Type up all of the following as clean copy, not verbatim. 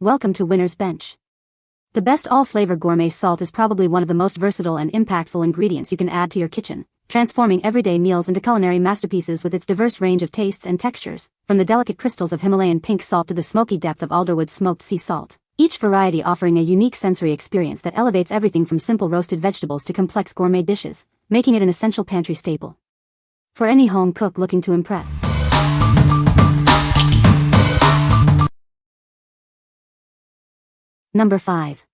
Welcome to Winner's Bench. The best All Flavor Gourmet Salt is probably one of the most versatile and impactful ingredients you can add to your kitchen, transforming everyday meals into culinary masterpieces with its diverse range of tastes and textures, from the delicate crystals of Himalayan pink salt to the smoky depth of alderwood smoked sea salt, each variety offering a unique sensory experience that elevates everything from simple roasted vegetables to complex gourmet dishes, making it an essential pantry staple for any home cook looking to impress. Number 5.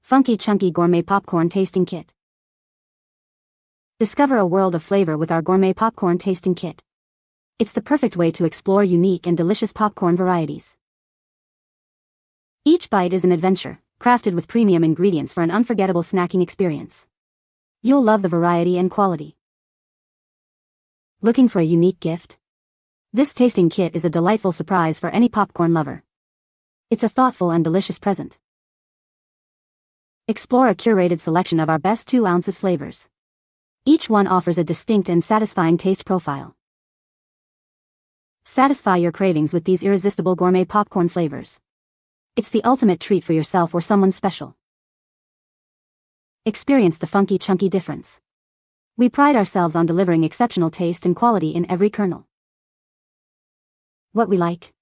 Funky Chunky Gourmet Popcorn Tasting Kit. Discover a world of flavor with our Gourmet Popcorn Tasting Kit. It's the perfect way to explore unique and delicious popcorn varieties. Each bite is an adventure, crafted with premium ingredients for an unforgettable snacking experience. You'll love the variety and quality. Looking for a unique gift? This tasting kit is a delightful surprise for any popcorn lover. It's a thoughtful and delicious present. Explore a curated selection of our best 2 ounces flavors. Each one offers a distinct and satisfying taste profile. Satisfy your cravings with these irresistible gourmet popcorn flavors. It's the ultimate treat for yourself or someone special. Experience the funky chunky difference. We pride ourselves on delivering exceptional taste and quality in every kernel. What we like?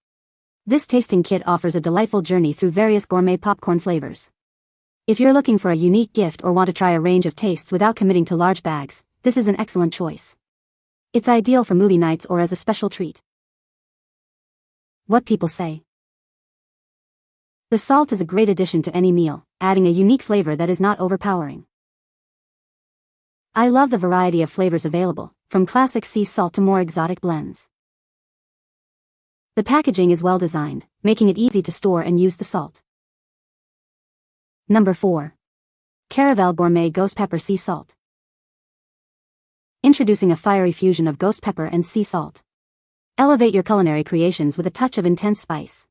This tasting kit offers a delightful journey through various gourmet popcorn flavors. If you're looking for a unique gift or want to try a range of tastes without committing to large bags, this is an excellent choice. It's ideal for movie nights or as a special treat. What people say. The salt is a great addition to any meal, adding a unique flavor that is not overpowering. I love the variety of flavors available, from classic sea salt to more exotic blends. The packaging is well designed, making it easy to store and use the salt. Number 4. Caravel Gourmet Ghost Pepper Sea Salt. Introducing a fiery fusion of ghost pepper and sea salt. Elevate your culinary creations with a touch of intense spice.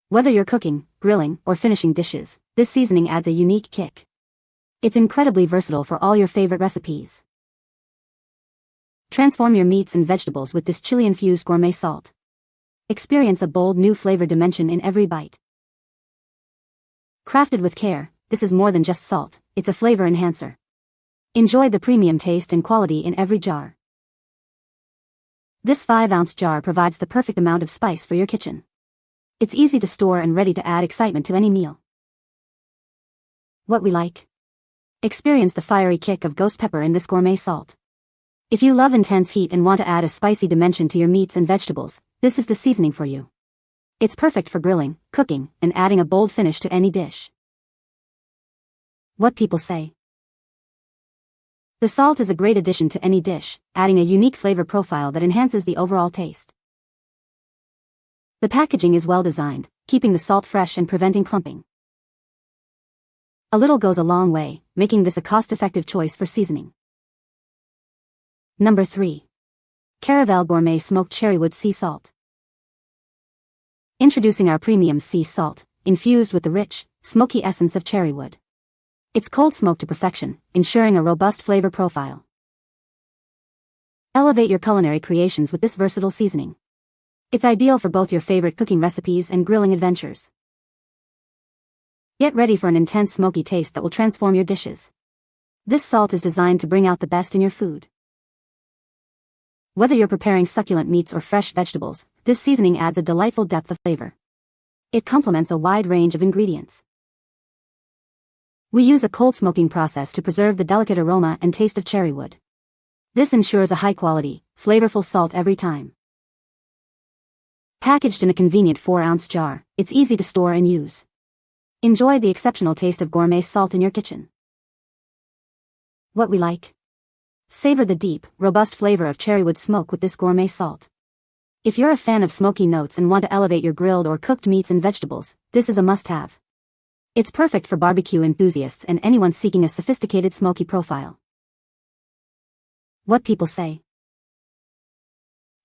Whether you're cooking, grilling, or finishing dishes, this seasoning adds a unique kick. It's incredibly versatile for all your favorite recipes. Transform your meats and vegetables with this chili-infused gourmet salt. Experience a bold new flavor dimension in every bite. Crafted with care, this is more than just salt, it's a flavor enhancer. Enjoy the premium taste and quality in every jar. This 5-ounce jar provides the perfect amount of spice for your kitchen. It's easy to store and ready to add excitement to any meal. What we like? Experience the fiery kick of ghost pepper in this gourmet salt. If you love intense heat and want to add a spicy dimension to your meats and vegetables, this is the seasoning for you. It's perfect for grilling, cooking, and adding a bold finish to any dish. What people say. The salt is a great addition to any dish, adding a unique flavor profile that enhances the overall taste. The packaging is well designed, keeping the salt fresh and preventing clumping. A little goes a long way, making this a cost-effective choice for seasoning. Number 3. Caravel Gourmet Smoked Cherrywood Sea Salt. Introducing our premium sea salt, infused with the rich, smoky essence of cherrywood. It's cold smoked to perfection, ensuring a robust flavor profile. Elevate your culinary creations with this versatile seasoning. It's ideal for both your favorite cooking recipes and grilling adventures. Get ready for an intense smoky taste that will transform your dishes. This salt is designed to bring out the best in your food. Whether you're preparing succulent meats or fresh vegetables, this seasoning adds a delightful depth of flavor. It complements a wide range of ingredients. We use a cold smoking process to preserve the delicate aroma and taste of cherrywood. This ensures a high-quality, flavorful salt every time. Packaged in a convenient 4-ounce jar, it's easy to store and use. Enjoy the exceptional taste of gourmet salt in your kitchen. What we like? Savor the deep, robust flavor of cherrywood smoke with this gourmet salt. If you're a fan of smoky notes and want to elevate your grilled or cooked meats and vegetables, this is a must-have. It's perfect for barbecue enthusiasts and anyone seeking a sophisticated smoky profile. What people say.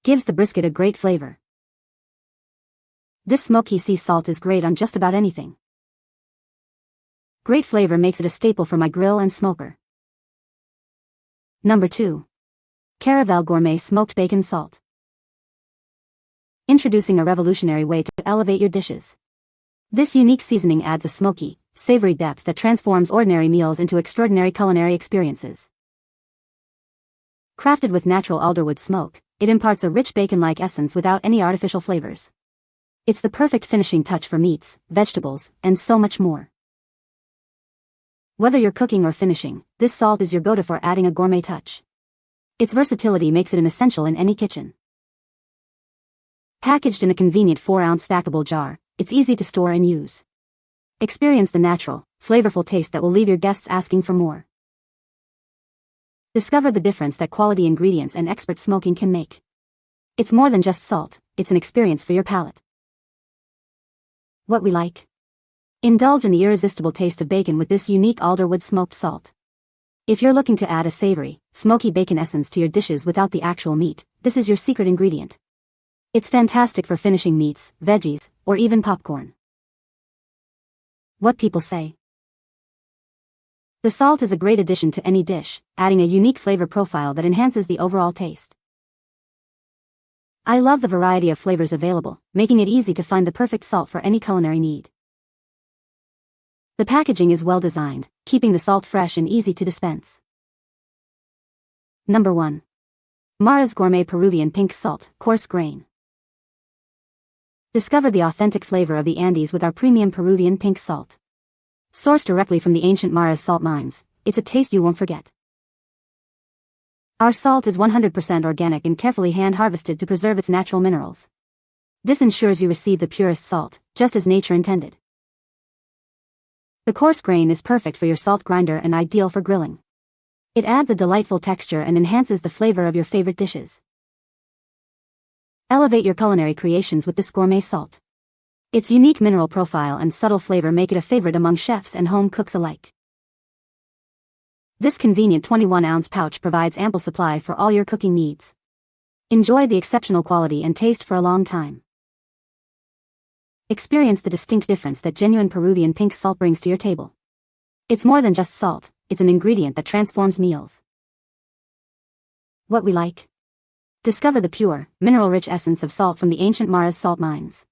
Gives the brisket a great flavor. This smoky sea salt is great on just about anything. Great flavor makes it a staple for my grill and smoker. Number 2. Caravel Gourmet Smoked Bacon Salt. Introducing a revolutionary way to elevate your dishes. This unique seasoning adds a smoky, savory depth that transforms ordinary meals into extraordinary culinary experiences. Crafted with natural alderwood smoke, it imparts a rich bacon-like essence without any artificial flavors. It's the perfect finishing touch for meats, vegetables, and so much more. Whether you're cooking or finishing, this salt is your go-to for adding a gourmet touch. Its versatility makes it an essential in any kitchen. Packaged in a convenient 4-ounce stackable jar, it's easy to store and use. Experience the natural, flavorful taste that will leave your guests asking for more. Discover the difference that quality ingredients and expert smoking can make. It's more than just salt, it's an experience for your palate. What we like. Indulge in the irresistible taste of bacon with this unique alderwood smoked salt. If you're looking to add a savory, smoky bacon essence to your dishes without the actual meat, this is your secret ingredient. It's fantastic for finishing meats, veggies, or even popcorn. What people say. The salt is a great addition to any dish, adding a unique flavor profile that enhances the overall taste. I love the variety of flavors available, making it easy to find the perfect salt for any culinary need. The packaging is well designed, keeping the salt fresh and easy to dispense. Number 1. Mara's Gourmet Peruvian Pink Salt, Coarse Grain. Discover the authentic flavor of the Andes with our premium Peruvian pink salt. Sourced directly from the ancient Mara's salt mines, it's a taste you won't forget. Our salt is 100% organic and carefully hand-harvested to preserve its natural minerals. This ensures you receive the purest salt, just as nature intended. The coarse grain is perfect for your salt grinder and ideal for grilling. It adds a delightful texture and enhances the flavor of your favorite dishes. Elevate your culinary creations with this gourmet salt. Its unique mineral profile and subtle flavor make it a favorite among chefs and home cooks alike. This convenient 21-ounce pouch provides ample supply for all your cooking needs. Enjoy the exceptional quality and taste for a long time. Experience the distinct difference that genuine Peruvian pink salt brings to your table. It's more than just salt, it's an ingredient that transforms meals. What we like. Discover the pure, mineral-rich essence of salt from the ancient Mara's salt mines.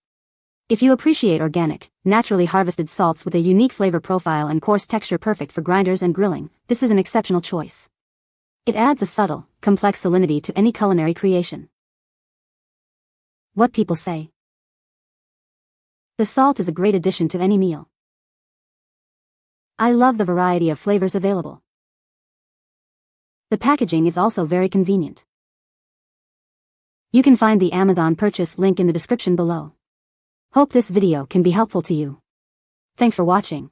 If you appreciate organic, naturally harvested salts with a unique flavor profile and coarse texture perfect for grinders and grilling, this is an exceptional choice. It adds a subtle, complex salinity to any culinary creation. What people say. The salt is a great addition to any meal. I love the variety of flavors available. The packaging is also very convenient. You can find the Amazon purchase link in the description below. Hope this video can be helpful to you. Thanks for watching.